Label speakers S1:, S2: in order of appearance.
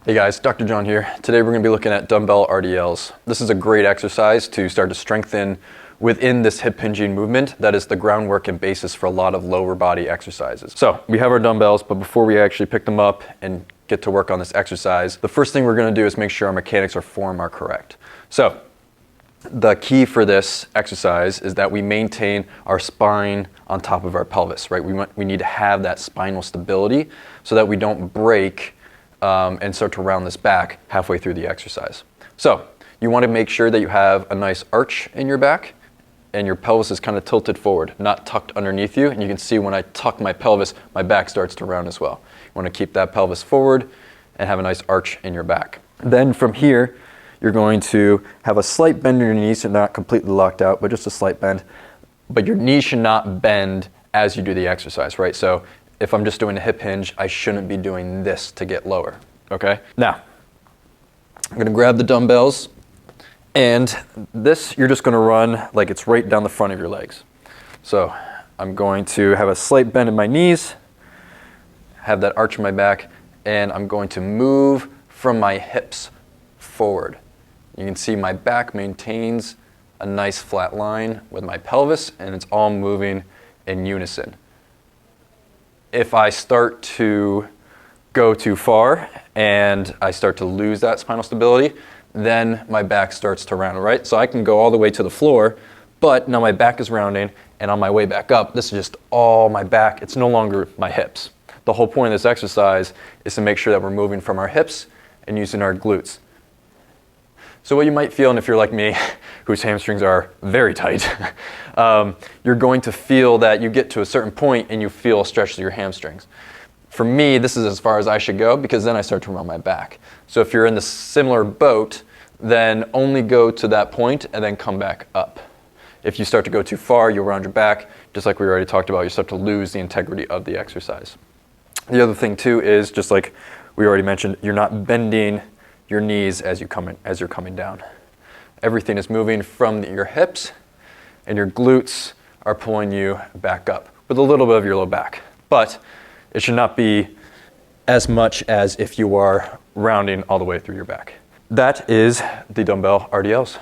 S1: Hey guys, Dr. John here. Today we're going to be looking at dumbbell RDLs. This is a great exercise to start to strengthen within this hip hinging movement that is the groundwork and basis for a lot of lower body exercises. So we have our dumbbells, but before we actually pick them up and get to work on this exercise, the first thing we're going to do is make sure our mechanics or form are correct. So the key for this exercise is that we maintain our spine on top of our pelvis, right? We need to have that spinal stability so that we don't break and start to round this back halfway through the exercise. So you want to make sure that you have a nice arch in your back and your pelvis is kind of tilted forward, not tucked underneath you. And you can see when I tuck my pelvis, my back starts to round as well. You want to keep that pelvis forward and have a nice arch in your back. Then from here, you're going to have a slight bend in your knees, so not completely locked out, but just a slight bend. But your knees should not bend as you do the exercise, right? So if I'm just doing a hip hinge, I shouldn't be doing this to get lower, okay? Now, I'm gonna grab the dumbbells, and this you're just gonna run like it's right down the front of your legs. So I'm going to have a slight bend in my knees, have that arch in my back, and I'm going to move from my hips forward. You can see my back maintains a nice flat line with my pelvis, and it's all moving in unison. If I start to go too far and I start to lose that spinal stability, then my back starts to round, right? So I can go all the way to the floor, but now my back is rounding, and on my way back up, this is just all my back. It's no longer my hips. The whole point of this exercise is to make sure that we're moving from our hips and using our glutes. So what you might feel, and if you're like me, whose hamstrings are very tight, you're going to feel that you get to a certain point and you feel a stretch to your hamstrings. For me, this is as far as I should go because then I start to round my back. So if you're in the similar boat, then only go to that point and then come back up. If you start to go too far, you'll round your back. Just like we already talked about, you start to lose the integrity of the exercise. The other thing too is, just like we already mentioned, you're not bending your knees as you're coming down. Everything is moving from your hips, and your glutes are pulling you back up with a little bit of your low back. But it should not be as much as if you are rounding all the way through your back. That is the dumbbell RDLs.